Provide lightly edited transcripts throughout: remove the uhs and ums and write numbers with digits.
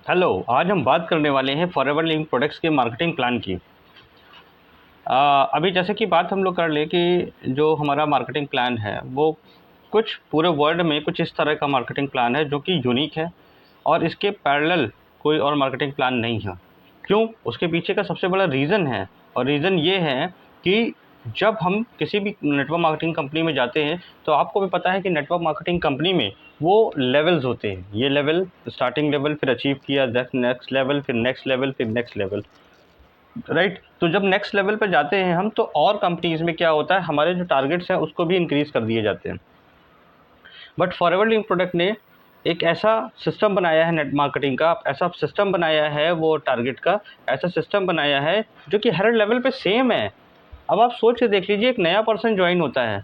Hello, आज हम बात करने वाले हैं फॉरएवर लिविंग प्रोडक्ट्स के मार्केटिंग प्लान की। अभी जैसे कि बात हम लोग कर ले कि जो हमारा मार्केटिंग प्लान है वो कुछ पूरे वर्ल्ड में कुछ इस तरह का मार्केटिंग प्लान है जो कि यूनिक है और इसके पैरेलल कोई और मार्केटिंग प्लान नहीं है। क्यों? उसके पीछे का सबसे बड़ा रीज़न है और रीज़न ये है कि जब हम किसी भी नेटवर्क मार्केटिंग कंपनी में जाते हैं तो आपको भी पता है कि नेटवर्क मार्केटिंग कंपनी में वो लेवल्स होते हैं। ये लेवल, स्टार्टिंग लेवल, फिर अचीव किया, नेक्स्ट लेवल, फिर नेक्स्ट लेवल, फिर नेक्स्ट लेवल, राइट। तो जब नेक्स्ट लेवल पर जाते हैं हम तो और कंपनीज़ में क्या होता है, हमारे जो टारगेट्स हैं उसको भी इंक्रीज़ कर दिए जाते हैं। बट फॉरएवर लिविंग प्रोडक्ट ने एक ऐसा सिस्टम बनाया है नेट मार्केटिंग का, ऐसा सिस्टम बनाया है वो टारगेट का, ऐसा सिस्टम बनाया है जो कि हर लेवल पे सेम है। अब आप सोच के देख लीजिए, एक नया पर्सन ज्वाइन होता है,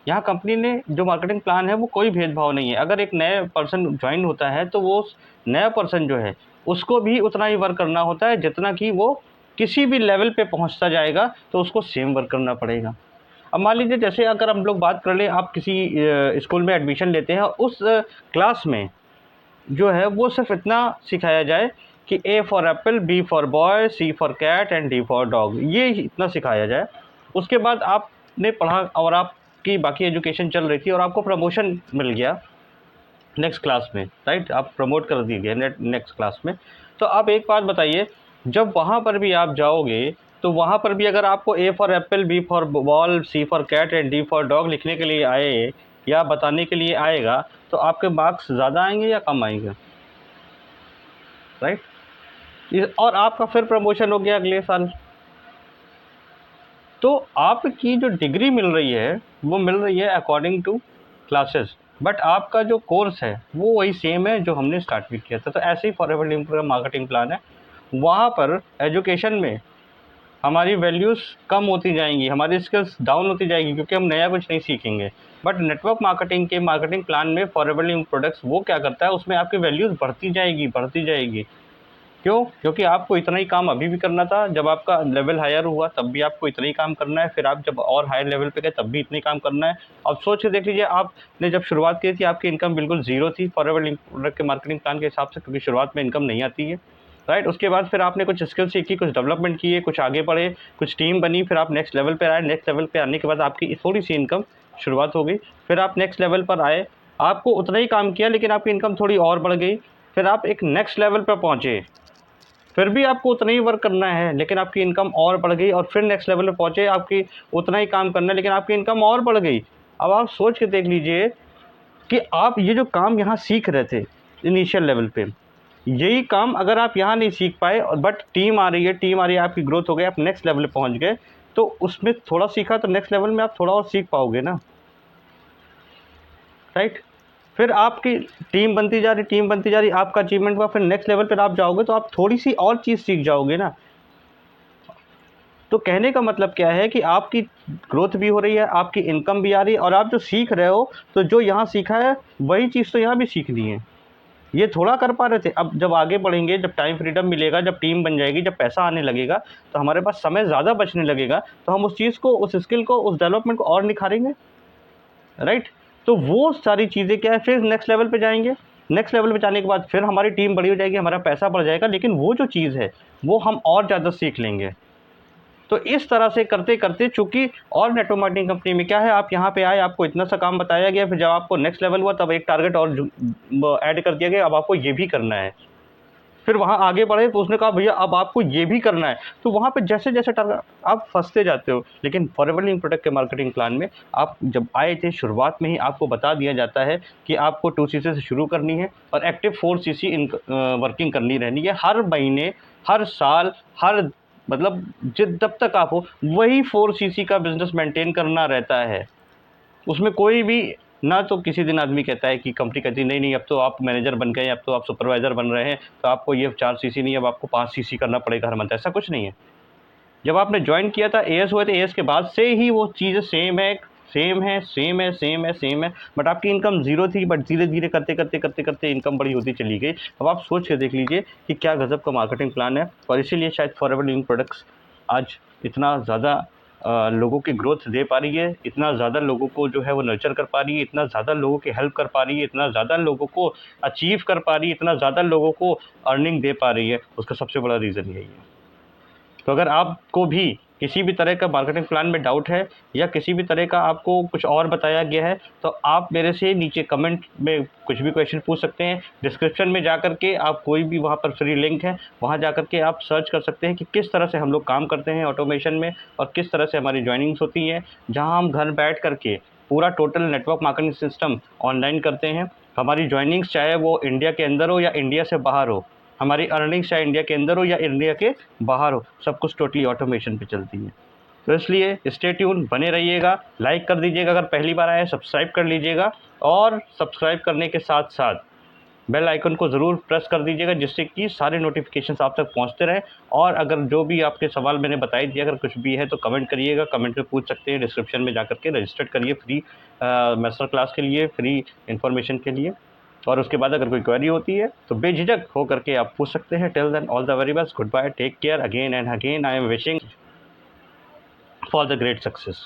यहाँ कंपनी ने जो मार्केटिंग प्लान है वो कोई भेदभाव नहीं है। अगर एक नया पर्सन ज्वाइन होता है तो वो नया पर्सन जो है उसको भी उतना ही वर्क करना होता है जितना कि वो किसी भी लेवल पे पहुंचता जाएगा तो उसको सेम वर्क करना पड़ेगा। अब मान लीजिए, जैसे अगर हम लोग बात कर लें, आप किसी स्कूल में एडमिशन लेते हैं, उस क्लास में जो है वो सिर्फ इतना सिखाया जाए कि A for apple, B for boy, C for cat and D for dog, ये इतना सिखाया जाए। उसके बाद आपने पढ़ा और आपकी बाकी एजुकेशन चल रही थी और आपको प्रमोशन मिल गया नेक्स्ट क्लास में, राइट, आप प्रमोट कर दिए गए नेक्स्ट क्लास में। तो आप एक बात बताइए, जब वहाँ पर भी आप जाओगे तो वहाँ पर भी अगर आपको A for apple, B for ball, C for cat and D for dog लिखने के लिए आए या बताने के लिए आएगा तो आपके मार्क्स ज़्यादा आएंगे या कम आएंगे, राइट। और आपका फिर प्रमोशन हो गया अगले साल। तो आपकी जो डिग्री मिल रही है वो मिल रही है अकॉर्डिंग टू क्लासेस, बट आपका जो कोर्स है वो वही सेम है जो हमने स्टार्ट भी किया था। तो ऐसे ही फॉरएवर लिविंग का मार्केटिंग प्लान है। वहाँ पर एजुकेशन में हमारी वैल्यूज़ कम होती जाएंगी, हमारी स्किल्स डाउन होती जाएगी क्योंकि हम नया कुछ नहीं सीखेंगे। बट नेटवर्क मार्केटिंग के मार्केटिंग प्लान में फॉरएवर लिविंग प्रोडक्ट्स वो क्या करता है, उसमें आपकी वैल्यूज़ बढ़ती जाएगी, बढ़ती जाएगी। क्यों? क्योंकि आपको इतना ही काम अभी भी करना था, जब आपका लेवल हायर हुआ तब भी आपको इतना ही काम करना है, फिर आप जब और हायर लेवल पे गए तब भी इतना ही काम करना है। अब सोच के देख लीजिए, आपने जब शुरुआत की थी आपकी इनकम बिल्कुल ज़ीरो थी फॉरएवर लिंक प्रोडक्ट के मार्केटिंग प्लान के हिसाब से, क्योंकि शुरुआत में इनकम नहीं आती है, राइट। उसके बाद फिर आपने कुछ स्किल सीखी, कुछ डेवलपमेंट किए, कुछ आगे बढ़े, कुछ टीम बनी, फिर आप नेक्स्ट लेवल पर आए। नेक्स्ट लेवल पर आने के बाद आपकी थोड़ी सी इनकम शुरुआत हो गई, फिर आप नेक्स्ट लेवल पर आए, आपको उतना ही काम किया लेकिन आपकी इनकम थोड़ी और बढ़ गई, फिर आप एक नेक्स्ट लेवल पर पहुँचे, फिर भी आपको उतना ही वर्क करना है लेकिन आपकी इनकम और बढ़ गई, और फिर नेक्स्ट लेवल पे पहुँचे, आपकी उतना ही काम करना है लेकिन आपकी इनकम और बढ़ गई। अब आप सोच के देख लीजिए कि आप ये जो काम यहाँ सीख रहे थे इनिशियल लेवल पे, यही काम अगर आप यहाँ नहीं सीख पाए और बट टीम आ रही है, आपकी ग्रोथ हो गई, आप नेक्स्ट लेवल पे पहुँच गए, तो उसमें थोड़ा सीखा तो नेक्स्ट लेवल में आप थोड़ा और सीख पाओगे ना, राइट। फिर आपकी टीम बनती जा रही, आपका अचीवमेंट हुआ, फिर नेक्स्ट लेवल पर आप जाओगे तो आप थोड़ी सी और चीज़ सीख जाओगे ना। तो कहने का मतलब क्या है कि आपकी ग्रोथ भी हो रही है, आपकी इनकम भी आ रही है, और आप जो सीख रहे हो तो जो यहाँ सीखा है वही चीज़ तो यहाँ भी सीखनी है। ये थोड़ा कर पा रहे थे। अब जब आगे बढ़ेंगे, जब टाइम फ्रीडम मिलेगा, जब टीम बन जाएगी, जब पैसा आने लगेगा तो हमारे पास समय ज़्यादा बचने लगेगा, तो हम उस चीज़ को, उस स्किल को, उस डेवलपमेंट को और निखारेंगे, राइट। तो वो सारी चीज़ें क्या है, फिर नेक्स्ट लेवल पे जाएंगे। नेक्स्ट लेवल पे जाने के बाद फिर हमारी टीम बड़ी हो जाएगी, हमारा पैसा बढ़ जाएगा, लेकिन वो जो चीज़ है वो हम और ज़्यादा सीख लेंगे। तो इस तरह से करते करते, चूंकि और नेटवर्क मार्केटिंग कंपनी में क्या है, आप यहाँ पे आए, आपको इतना सा काम बताया गया, फिर जब आपको नेक्स्ट लेवल हुआ तब एक टारगेट और ऐड कर दिया गया, अब आपको ये भी करना है। फिर वहाँ आगे बढ़े तो उसने कहा भैया अब आपको ये भी करना है, तो वहाँ पे जैसे जैसे टारगेट आप फंसते जाते हो। लेकिन फॉरएवर लिविंग प्रोडक्ट के मार्केटिंग प्लान में आप जब आए थे, शुरुआत में ही आपको बता दिया जाता है कि आपको 2cc से शुरू करनी है और एक्टिव 4cc वर्किंग करनी रहनी है हर महीने, हर साल, हर मतलब जब तक आप हो वही 4cc का बिजनेस मेंटेन करना रहता है। उसमें कोई भी ना, तो किसी दिन आदमी कहता है कि कंपनी कहती है नहीं नहीं अब तो आप मैनेजर बन गए, अब तो आप सुपरवाइज़र बन रहे हैं, तो आपको ये 4cc नहीं, अब आपको 5cc करना पड़ेगा हर मंथ, ऐसा कुछ नहीं है। जब आपने ज्वाइन किया था, एएस हुए थे, एएस के बाद से ही वो चीज़ें सेम है, सेम है, सेम है, सेम है, सेम है। बट आपकी इनकम ज़ीरो थी, बट धीरे धीरे करते करते करते करते इनकम बड़ी होती चली गई। अब आप सोच के देख लीजिए कि क्या गज़ब का मार्केटिंग प्लान है, और इसीलिए शायद फॉरएवर लिविंग प्रोडक्ट्स आज इतना ज़्यादा लोगों की ग्रोथ दे पा रही है, इतना ज़्यादा लोगों को जो है वो नर्चर कर पा रही है, इतना ज़्यादा लोगों की हेल्प कर पा रही है, इतना ज़्यादा लोगों को अचीव कर पा रही है, इतना ज़्यादा लोगों को अर्निंग दे पा रही है, उसका सबसे बड़ा रीज़न यही है। तो अगर आपको भी किसी भी तरह का मार्केटिंग प्लान में डाउट है या किसी भी तरह का आपको कुछ और बताया गया है, तो आप मेरे से नीचे कमेंट में कुछ भी क्वेश्चन पूछ सकते हैं। डिस्क्रिप्शन में जा कर के आप कोई भी वहाँ पर फ्री लिंक है, वहाँ जा कर के आप सर्च कर सकते हैं कि किस तरह से हम लोग काम करते हैं ऑटोमेशन में और किस तरह से हमारी जॉइनिंग्स होती हैं, जहाँ हम घर बैठ कर के पूरा total network marketing system online करते हैं। हमारी जॉइनिंग्स चाहे वो इंडिया के अंदर हो या इंडिया से बाहर हो, हमारी अर्निंग्स चाहे इंडिया के अंदर हो या इंडिया के बाहर हो, सब कुछ टोटली ऑटोमेशन पे चलती है। तो इसलिए स्टे ट्यून, बने रहिएगा, लाइक कर दीजिएगा अगर पहली बार आए, सब्सक्राइब कर लीजिएगा और सब्सक्राइब करने के साथ साथ बेल आइकन को ज़रूर प्रेस कर दीजिएगा, जिससे कि सारे नोटिफिकेशंस आप तक पहुंचते रहें। और अगर जो भी आपके सवाल मैंने बताई दिए, अगर कुछ भी है तो कमेंट करिएगा, कमेंट में पूछ सकते हैं। डिस्क्रिप्शन में जा कर के रजिस्टर्ड करिए फ्री मास्टर क्लास के लिए, फ्री इन्फॉर्मेशन के लिए। और उसके बाद अगर कोई क्वेरी होती है तो बेझिझक हो करके आप पूछ सकते हैं। Till then all the very best, goodbye, take care, again and again I am wishing for the great success.